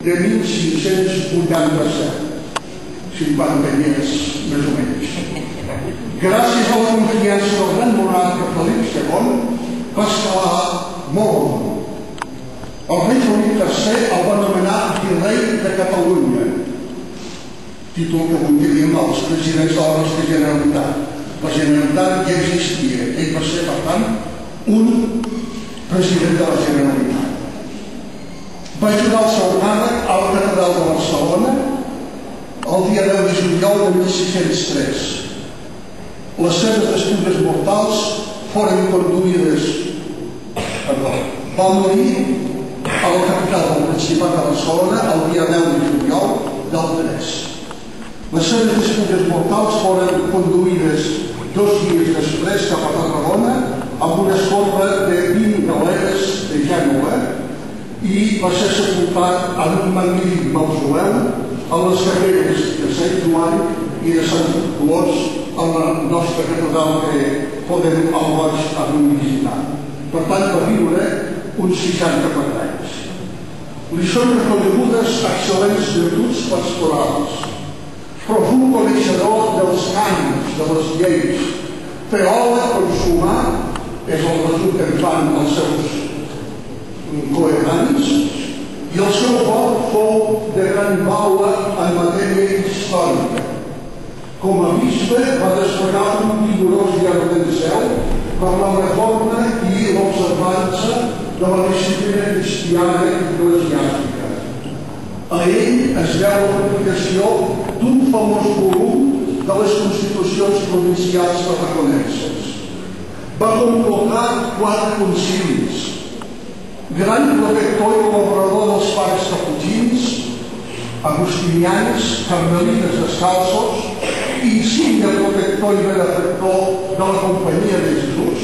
de 1587, 50 anys més o menys. Gràcies a la confiança del gran monarca Felip II va escalar molt amunt. El rei Felip III el va nomenar virrei de Catalunya, títol que avui diríem els presidents de la nostra Generalitat. La Generalitat ja existia, ell va ser, per tant, un president de la Generalitat. Va jurar el seu càrrec a la catedral de Barcelona el dia 10 de juliol de 1603. Les seves despulles mortals foren conduïdes... Va morir a la capital del Principat de Barcelona el dia 10 de juliol del 3. Les seves despulles mortals foren conduïdes 2 dies després cap a Tarragona amb una escorta de 20 galeres de Gènova i va ser sepultat en un magnífic mausoleu a les capelles de Sant Joan i de Sant Dolors a la nostra catedral que podem al goig avui visitar. Per tant, va viure uns 64 anys. Li són reconegudes excel·lents virtuts pastorals, profund coneixedor dels cànons, de les lleis, teòleg consumar, és el resum que en fan els seus coetanis, i el seu vot fou de gran baula en matèria històrica. Com a bisbe va desplegar un vigorós llarg d'enceu per la reforma i l'observança de la disciplina cristiana i eclesiàstica. A ell es deu la publicació d'un famós volum de les constitucions provincials tarraconenses. Va convocar 4 concilis, gran protector i col·laborador dels pares caputxins, agustinians, carmelites descalços, insigne protector i benefactor de la Companyia de Jesús.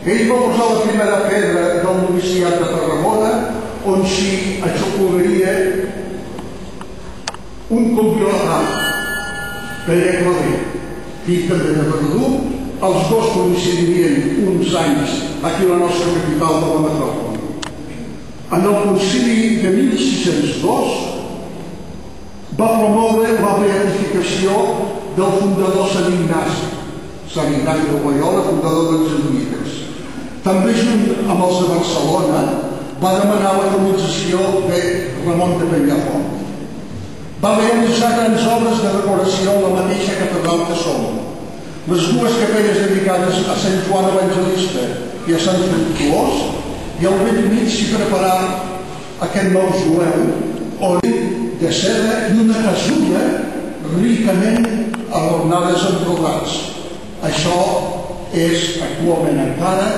Ell va posar la primera pedra del noviciat de Tarragona, on s'hi aixoplugaria un compilador, Pere Claver, fill també de Verdú. Els dos coincidirien uns anys aquí a la nostra capital de la metròpoli. En el concili de 1602 va promoure la beatificació del fundador Sant Ignasi de Loyola, fundador dels jesuïtes. També, junt amb els de Barcelona, va demanar la canonització de Ramon de Penyafort. Va realitzar grans obres de decoració a la mateixa catedral que som. Les 2 capelles dedicades a Sant Joan Evangelista i a Sant Fructuós, i al bell mig s'hi preparà aquest mausoleu de seda i una casulla ricament adornades amb brodats. Això és actualment encara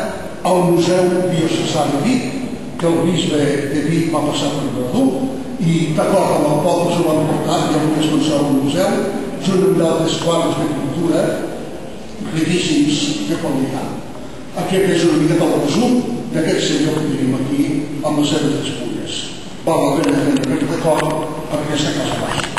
al Museu Diocesà de Vic, que el bisbe de Vic va passar per Verdú i d'acord amb el poble s'ho van portar i avui es conserva al museu, junt amb d'altres quadres de pintura riquíssims de qualitat. Aquest és una mica del resum d'aquest senyor que tenim aquí amb les seves despulles. Val la pena tenir aquest record per aquesta casa baixa.